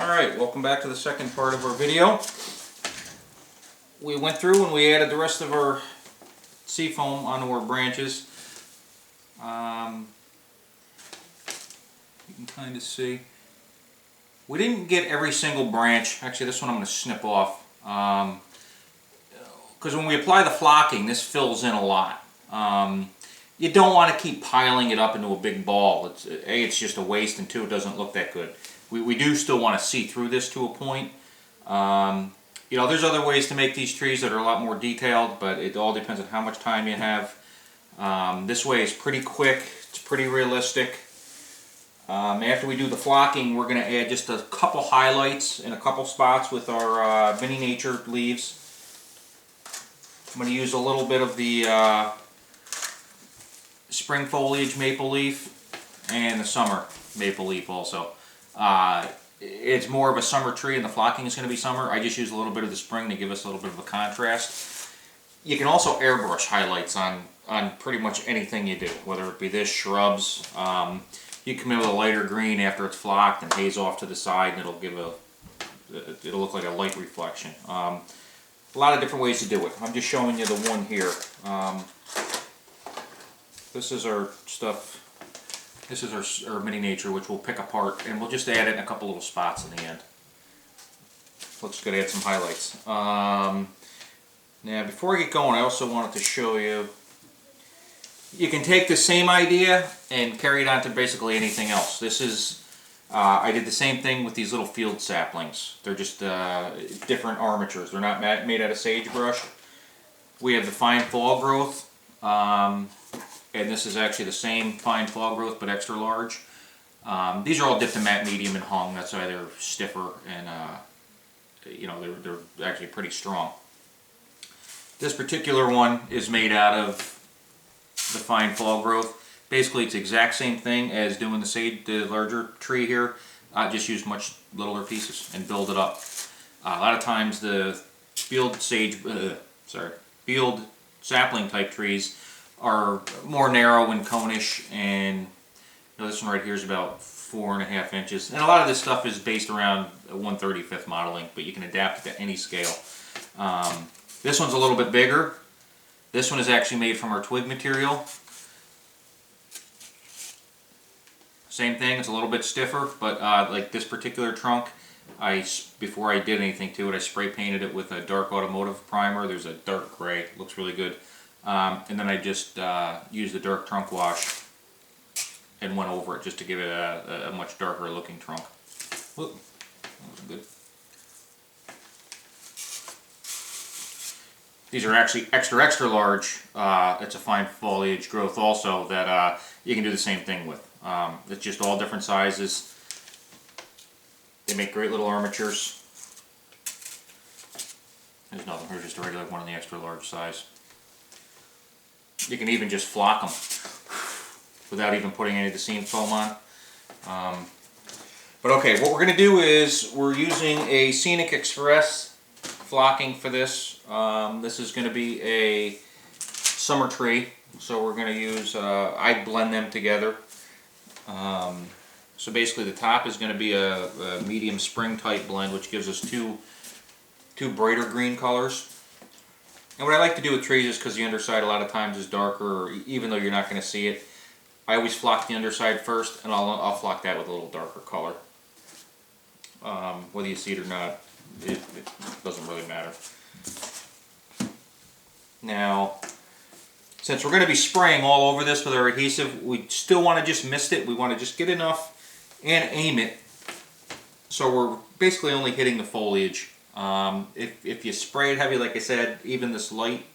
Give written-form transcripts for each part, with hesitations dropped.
Alright, welcome back to the second part of our video. We went through and we added the rest of our seafoam onto our branches. You can kind of see. We didn't get every single branch. Actually, this one I'm going to snip off. Because when we apply the flocking, this fills in a lot. You don't want to keep piling it up into a big ball. It's just a waste, and two, it doesn't look that good. We do still want to see through this to a point. You know, there's other ways to make these trees that are a lot more detailed, but it all depends on how much time you have. This way is pretty quick. It's pretty realistic. After we do the flocking, we're going to add just a couple highlights in a couple spots with our mini nature leaves. I'm going to use a little bit of the spring foliage maple leaf and the summer maple leaf also. It's more of a summer tree and the flocking is going to be summer. I just use a little bit of the spring to give us a little bit of a contrast. You can also airbrush highlights on pretty much anything you do, whether it be this, shrubs. You come in with a lighter green after it's flocked and haze off to the side, and it'll look like a light reflection. A lot of different ways to do it. I'm just showing you the one here. This is our stuff. This is our mini nature, which we'll pick apart, and we'll just add it in a couple little spots in the end. Looks good to add some highlights. Now, before I get going, I also wanted to show you, you can take the same idea and carry it on to basically anything else. This is, I did the same thing with these little field saplings. They're just different armatures. They're not made out of sagebrush. We have the fine fall growth. And this is actually the same fine fall growth but extra large. These are all dipped in matte medium and hung. That's why they're stiffer and you know, they're actually pretty strong. This particular one is made out of the fine fall growth. Basically, it's the exact same thing as doing the larger tree here. I just use much littler pieces and build it up. A lot of times the field sapling type trees are more narrow and conish, and you know, this one right here is about 4.5 inches. And a lot of this stuff is based around 1/35 modeling, but you can adapt it to any scale. This one's a little bit bigger. This one is actually made from our twig material. Same thing, it's a little bit stiffer, but like this particular trunk, before I did anything to it, I spray painted it with a dark automotive primer. There's a dark gray, looks really good. And then I just used the dark trunk wash and went over it just to give it a much darker looking trunk. Whoop, that wasn't good. These are actually extra large. It's a fine foliage growth also that you can do the same thing with. It's just all different sizes. They make great little armatures. There's nothing, here's just a regular one in the extra large size. You can even just flock them without even putting any of the seam foam on. But okay, what we're going to do is we're using a Scenic Express flocking for this. This is going to be a summer tree, so we're going to use, I blend them together. So basically the top is going to be a medium spring type blend, which gives us two brighter green colors. And what I like to do with trees is, because the underside a lot of times is darker, or even though you're not going to see it, I always flock the underside first, and I'll flock that with a little darker color. Whether you see it or not, it doesn't really matter. Now, since we're going to be spraying all over this with our adhesive, we still want to just mist it. We want to just get enough and aim it so we're basically only hitting the foliage. If you spray it heavy, like I said, even this light,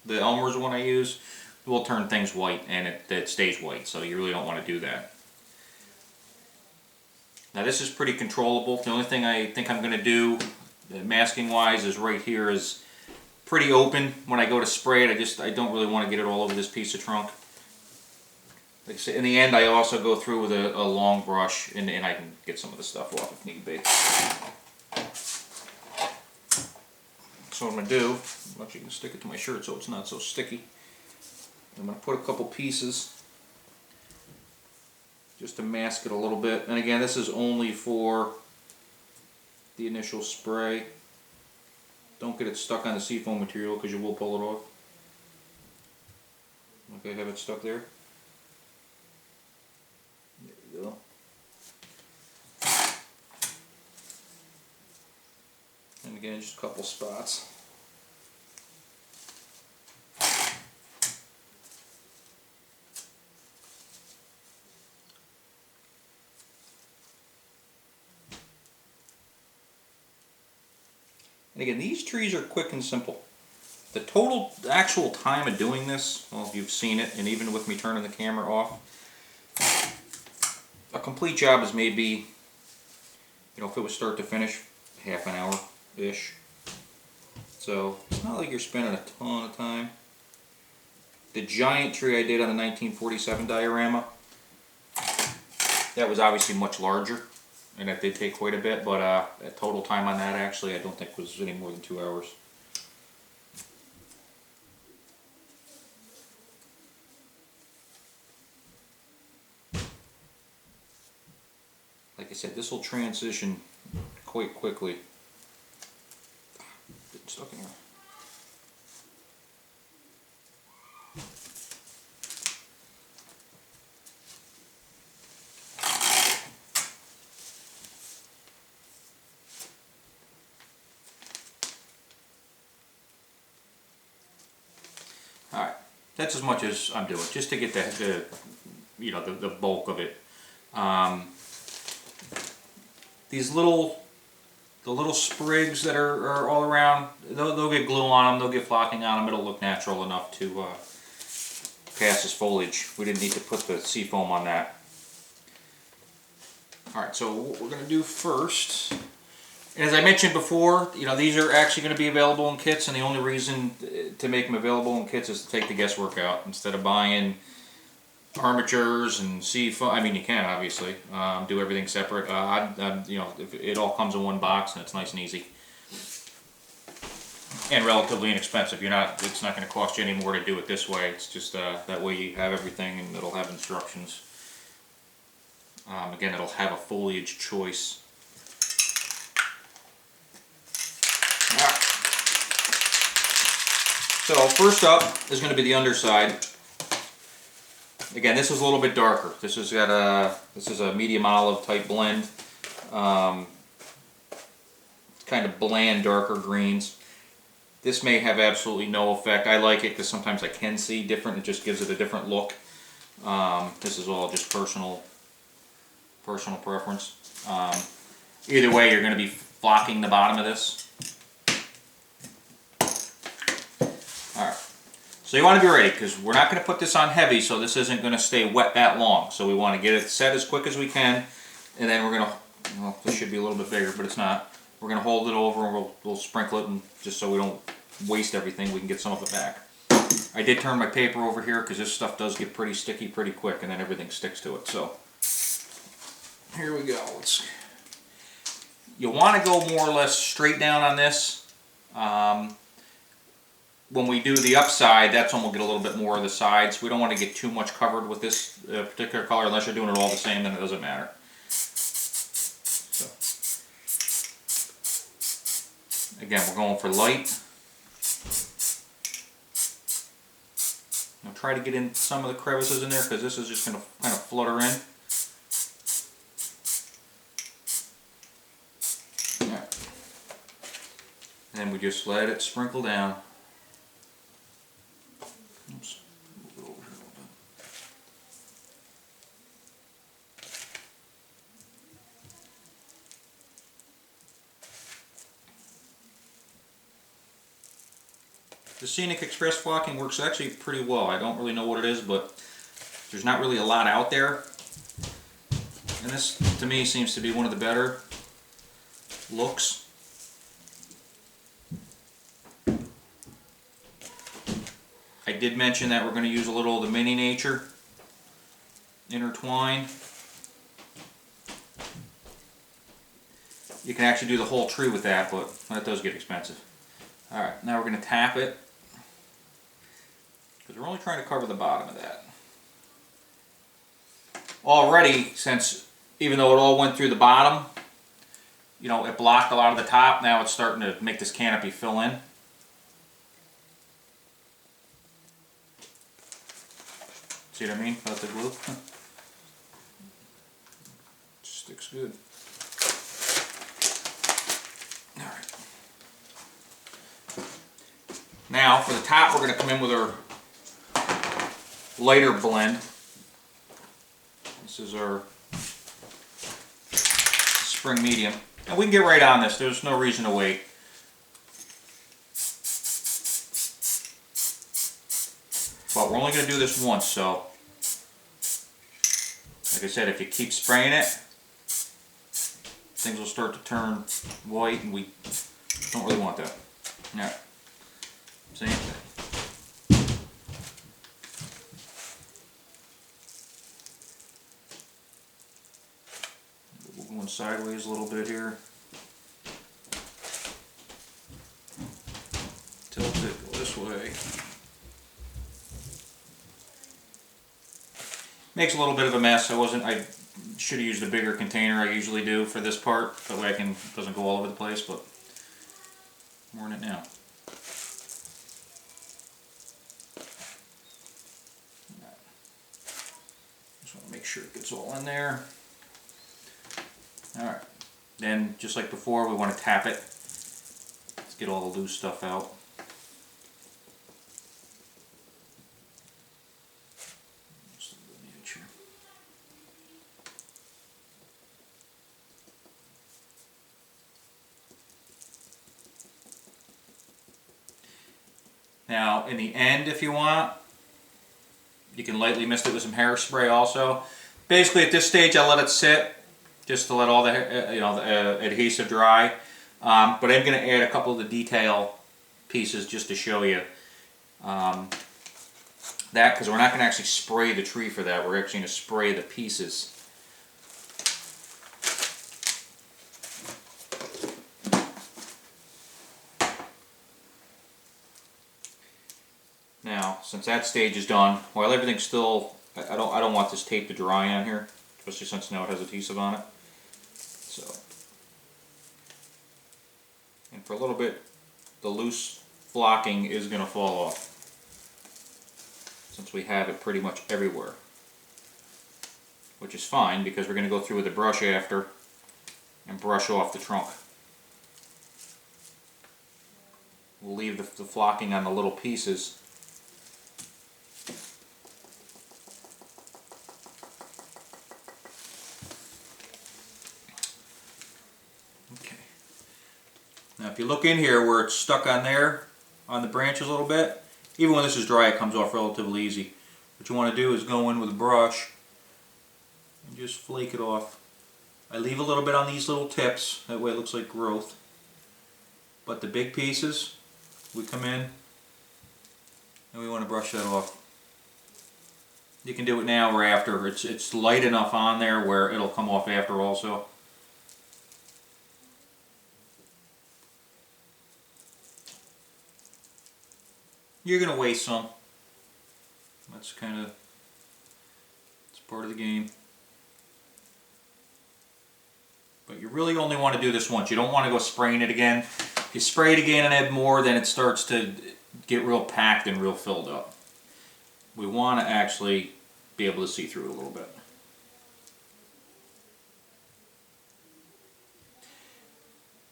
the Elmer's one I use, will turn things white, and it stays white, so you really don't want to do that. Now this is pretty controllable. The only thing I think I'm going to do, masking wise, is right here is pretty open. When I go to spray it, I don't really want to get it all over this piece of trunk. Like I said, in the end, I also go through with a long brush, and I can get some of the stuff off if need be. So what I'm going to do, I'm actually going to stick it to my shirt so it's not so sticky. I'm going to put a couple pieces just to mask it a little bit. And again, this is only for the initial spray. Don't get it stuck on the seafoam material because you will pull it off. Okay, have it stuck there. There you go. And again, just a couple spots. And again, these trees are quick and simple. The total actual time of doing this, well, if you've seen it, and even with me turning the camera off, a complete job is maybe, if it was start to finish, half an hour-ish. So it's not like you're spending a ton of time. The giant tree I did on the 1947 diorama, that was obviously much larger, and that did take quite a bit, but the total time on that actually I don't think was any more than 2 hours. Like I said, this will transition quite quickly. Getting stuck in here. Alright, that's as much as I'm doing, just to get the bulk of it. These the little sprigs that are all around, they'll get glue on them, they'll get flocking on them, it'll look natural enough to pass as foliage. We didn't need to put the seafoam on that. Alright, so what we're going to do first, and as I mentioned before, these are actually going to be available in kits, and the only reason to make them available in kits is to take the guesswork out. Instead of buying armatures and seafoam, I mean you can obviously do everything separate. If it all comes in one box and it's nice and easy, and relatively inexpensive. It's not going to cost you any more to do it this way. It's just that way you have everything, and it'll have instructions. Again, it'll have a foliage choice. So first up is going to be the underside. Again, this is a little bit darker. This is a medium olive type blend. Kind of bland, darker greens. This may have absolutely no effect. I like it because sometimes I can see different. It just gives it a different look. This is all just personal preference. Either way, you're going to be flocking the bottom of this. Alright, so you want to be ready because we're not going to put this on heavy, so this isn't going to stay wet that long. So we want to get it set as quick as we can, and then we're going to, well, this should be a little bit bigger, but it's not. We're going to hold it over and we'll sprinkle it, and just so we don't waste everything, we can get some of it back. I did turn my paper over here because this stuff does get pretty sticky pretty quick, and then everything sticks to it. So here we go. You want to go more or less straight down on this. When we do the upside, that's when we'll get a little bit more of the sides. We don't want to get too much covered with this particular color. Unless you're doing it all the same, then it doesn't matter. So, again, we're going for light. Now try to get in some of the crevices in there because this is just going to kind of flutter in. And then we just let it sprinkle down. Oops. Move it over here a little bit. The Scenic Express flocking works actually pretty well. I don't really know what it is, but there's not really a lot out there. And this, to me, seems to be one of the better looks. I did mention that we're going to use a little of the Mini Nature intertwine. You can actually do the whole tree with that, but that does get expensive. Alright, now we're going to tap it, because we're only trying to cover the bottom of that. Already, since even though it all went through the bottom, you know, it blocked a lot of the top. Now it's starting to make this canopy fill in. See what I mean about the glue? Sticks good. Alright. Now for the top, we're going to come in with our lighter blend. This is our spring medium. And we can get right on this. There's no reason to wait. But we're only going to do this once, so like I said, if you keep spraying it, things will start to turn white, and we don't really want that. Alright, same thing. We're going sideways a little bit here. Tilt it, go this way. Makes a little bit of a mess. I should have used a bigger container. I usually do for this part. That way it doesn't go all over the place, but more in it now. Just want to make sure it gets all in there. Alright. Then, just like before, we want to tap it. Let's get all the loose stuff out. Now, in the end, if you want, you can lightly mist it with some hairspray also. Basically, at this stage, I let it sit just to let all the the adhesive dry. But I'm going to add a couple of the detail pieces just to show you that, because we're not going to actually spray the tree for that. We're actually going to spray the pieces. Now, since that stage is done, while everything's still, I don't want this tape to dry on here, especially since now it has adhesive on it. So, and for a little bit, the loose flocking is going to fall off, since we have it pretty much everywhere, which is fine because we're going to go through with a brush after and brush off the trunk. We'll leave the flocking on the little pieces. Now if you look in here where it's stuck on there, on the branches a little bit, even when this is dry it comes off relatively easy. What you want to do is go in with a brush and just flake it off. I leave a little bit on these little tips, that way it looks like growth. But the big pieces, we come in and we want to brush that off. You can do it now or after. It's light enough on there where it'll come off after also. You're going to waste some. That's kind of, it's part of the game. But you really only want to do this once. You don't want to go spraying it again. If you spray it again and add more, then it starts to get real packed and real filled up. We want to actually be able to see through it a little bit.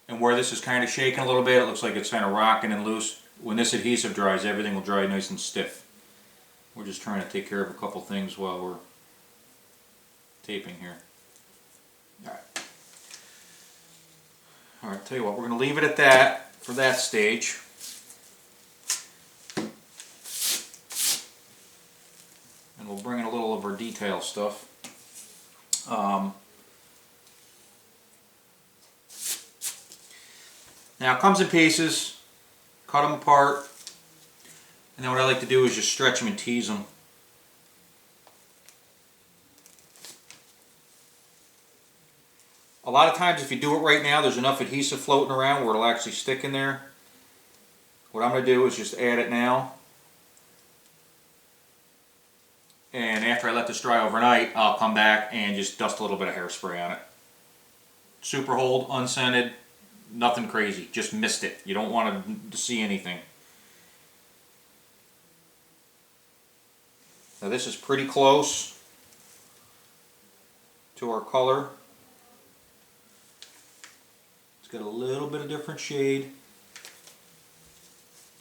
And where this is kind of shaking a little bit, it looks like it's kind of rocking and loose. When this adhesive dries, everything will dry nice and stiff. We're just trying to take care of a couple things while we're taping here. Alright, tell you what, we're going to leave it at that for that stage. And we'll bring in a little of our detail stuff. Now it comes in pieces. Cut them apart, and then what I like to do is just stretch them and tease them. A lot of times if you do it right now, there's enough adhesive floating around where it'll actually stick in there. What I'm going to do is just add it now, and after I let this dry overnight, I'll come back and just dust a little bit of hairspray on it. super hold, unscented, nothing crazy. Just mist it. You don't want to see anything. Now this is pretty close to our color. It's got a little bit of different shade,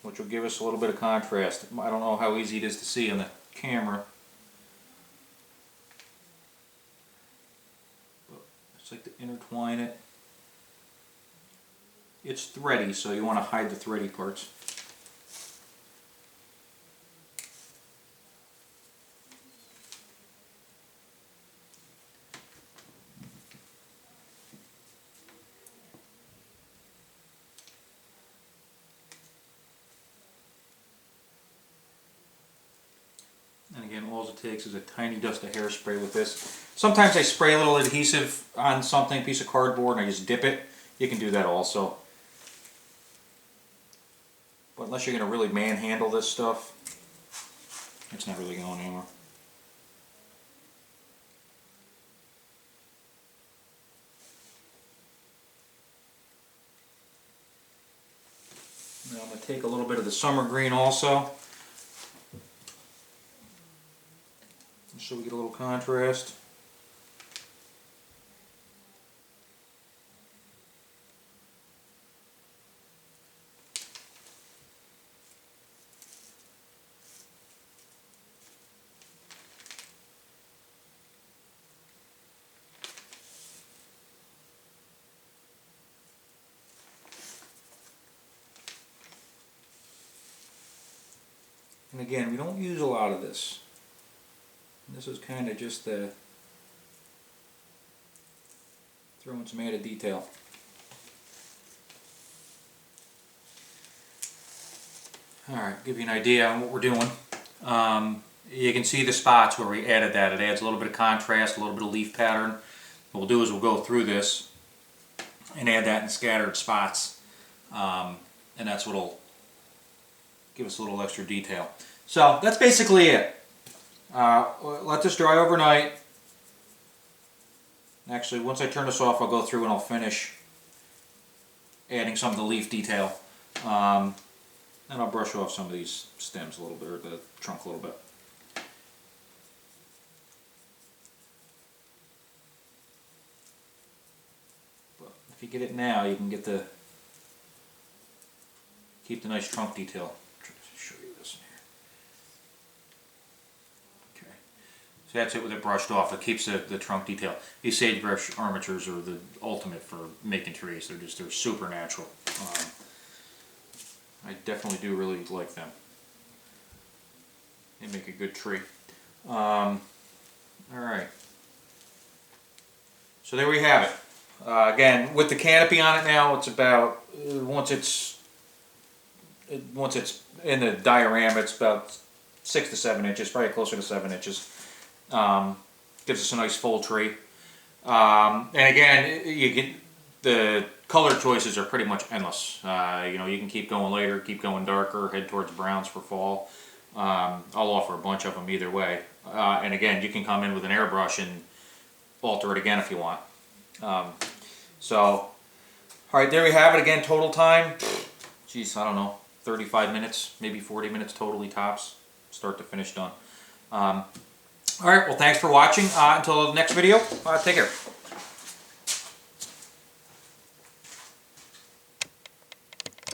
which will give us a little bit of contrast. I don't know how easy it is to see on the camera. But I just like to intertwine it. It's thready, so you want to hide the thready parts. And again, all it takes is a tiny dust of hairspray with this. Sometimes I spray a little adhesive on something, piece of cardboard, and I just dip it. You can do that also. But unless you're going to really manhandle this stuff, it's not really going anywhere. Now I'm going to take a little bit of the summer green also, so we get a little contrast. And again, we don't use a lot of this. This is kind of just throwing some added detail. Alright, give you an idea on what we're doing. You can see the spots where we added that. It adds a little bit of contrast, a little bit of leaf pattern. What we'll do is we'll go through this and add that in scattered spots. And that's what will give us a little extra detail. So that's basically it. Let this dry overnight. Actually, once I turn this off, I'll go through and I'll finish adding some of the leaf detail. And I'll brush off some of these stems a little bit, or the trunk a little bit. But if you get it now, you can get keep the nice trunk detail. Show you this in here. Okay, so that's it with it brushed off. It keeps the trunk detail. These sagebrush armatures are the ultimate for making trees. They're super natural. I definitely do really like them. They make a good tree. Alright. So there we have it. Again, with the canopy on it now, it's about, once it's in the diorama, it's about 6 to 7 inches, probably closer to 7 inches. Gives us a nice full tree. And again, you get the color choices are pretty much endless. You know, you can keep going lighter, keep going darker, head towards browns for fall. I'll offer a bunch of them either way. And again, you can come in with an airbrush and alter it again if you want. So, alright, there we have it again. Total time, geez, I don't know, 35 minutes, maybe 40 minutes totally tops, start to finish done. Alright, well thanks for watching. Until the next video, take care.